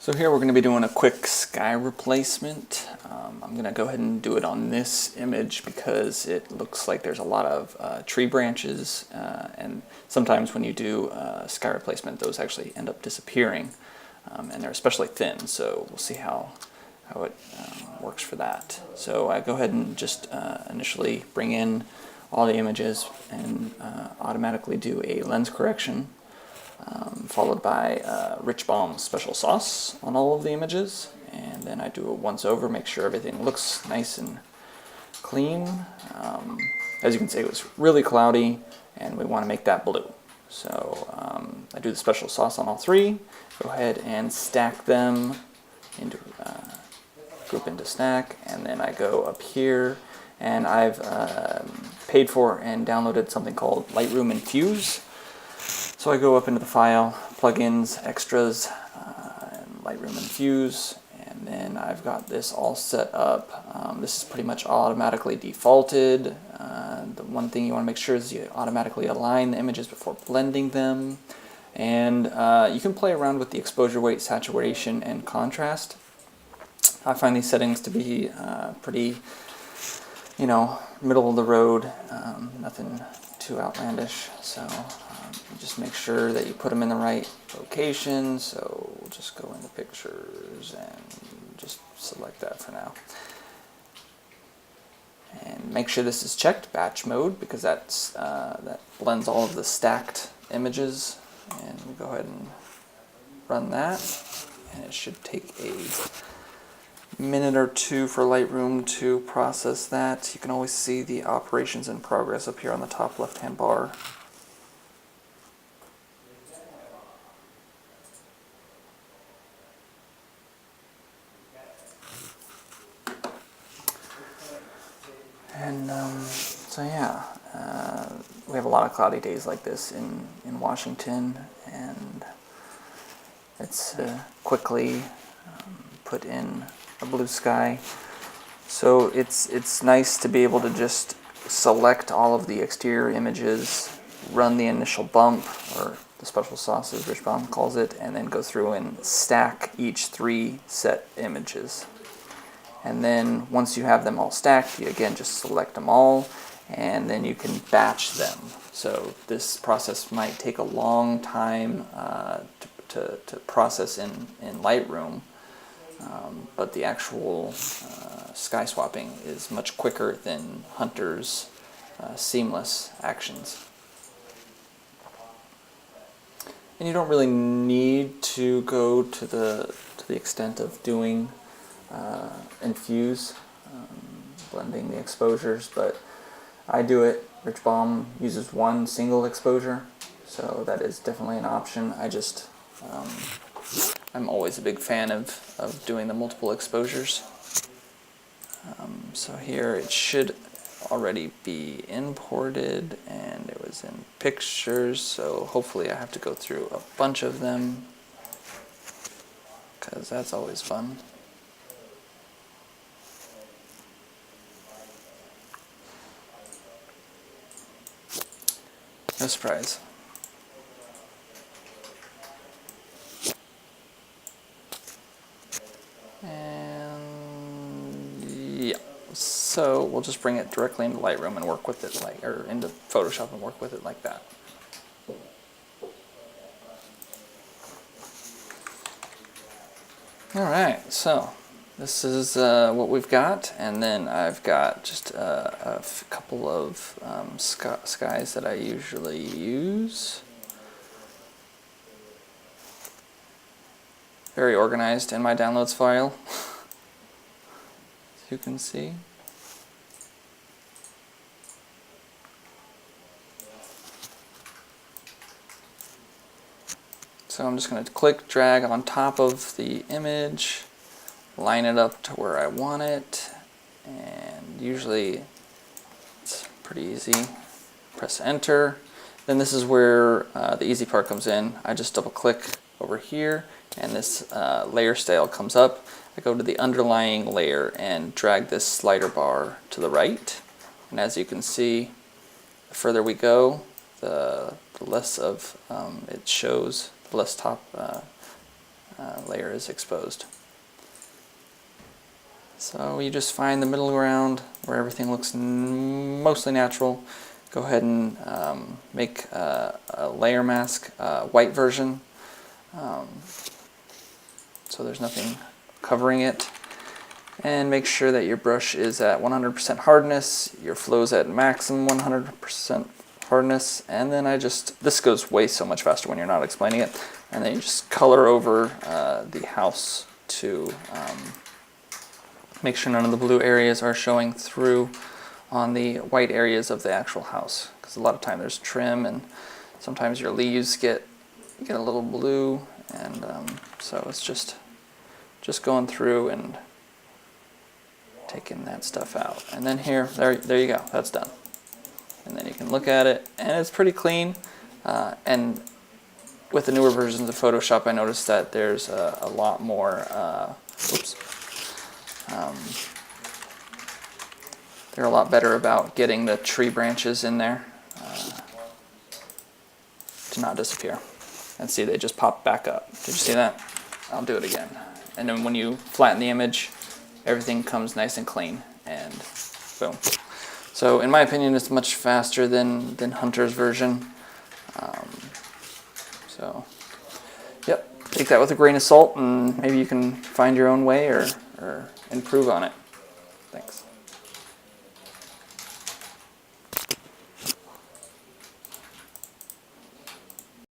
So here we're going to be doing a quick sky replacement. I'm going to go ahead and do it on this image because it looks like there's a lot of tree branches, and sometimes when you do sky replacement those actually end up disappearing, and they're especially thin, so we'll see how it works for that. So I go ahead and just initially bring in all the images and automatically do a lens correction. Followed by Rich Balm special sauce on all of the images, and then I do a once over, make sure everything looks nice and clean. As you can see, it was really cloudy and we want to make that blue, so I do the special sauce on all three, go ahead and stack them into group into stack, and then I go up here and I've paid for and downloaded something called Lightroom Enfuse. So I go up into the file, plugins, extras, and Lightroom Enfuse, and then I've got this all set up. This is pretty much automatically defaulted. The one thing you want to make sure is you automatically align the images before blending them. And you can play around with the exposure weight, saturation, and contrast. I find these settings to be pretty, middle of the road, nothing too outlandish. So just make sure that you put them in the right location. So we'll just go into pictures and just select that for now. And make sure this is checked, batch mode, because that blends all of the stacked images. And we'll go ahead and run that. And it should take a minute or two for Lightroom to process that. You can always see the operations in progress up here on the top left-hand bar. And so yeah, we have a lot of cloudy days like this in Washington, and it's quickly put in a blue sky. So it's nice to be able to just select all of the exterior images, run the initial bump, or the special sauce as Rich Baum calls it, and then go through and stack each 3 set images. And then once you have them all stacked, you again just select them all, and then you can batch them. So this process might take a long time to process in Lightroom, but the actual sky swapping is much quicker than Hunter's seamless actions. And you don't really need to go to the extent of doing Enfuse, blending the exposures, but I do it. Rich Baum uses one single exposure, so that is definitely an option. I'm always a big fan of doing the multiple exposures. So here it should already be imported, and it was in pictures, so hopefully I have to go through a bunch of them, because that's always fun. No surprise. And yeah, so we'll just bring it directly into Lightroom and work with it or into Photoshop and work with it like that. Alright, so this is what we've got, and then I've got just a couple of skies that I usually use. Very organized in my downloads file, as you can see. So I'm just going to click, drag on top of the image, line it up to where I want it, and usually it's pretty easy. Press enter. Then this is where the easy part comes in. I just double click over here, and this layer style comes up. I go to the underlying layer and drag this slider bar to the right, and as you can see, the further we go, the less of it shows, the less top layer is exposed. So you just find the middle ground where everything looks mostly natural. Go ahead and make a layer mask, white version, so there's nothing covering it. And make sure that your brush is at 100% hardness, your flow's at maximum 100% hardness, and then this goes way so much faster when you're not explaining it, and then you just color over the house to make sure none of the blue areas are showing through on the white areas of the actual house, because a lot of time there's trim and sometimes your leaves get a little blue, and so it's just going through and taking that stuff out. And then there you go, that's done. And then you can look at it, and it's pretty clean. And with the newer versions of Photoshop, I noticed that there's a lot more, they're a lot better about getting the tree branches in there to not disappear. And see, they just pop back up. Did you see that? I'll do it again. And then when you flatten the image, everything comes nice and clean, and boom. So in my opinion, it's much faster than Hunter's version. So, yep, take that with a grain of salt, and maybe you can find your own way or improve on it. Thanks.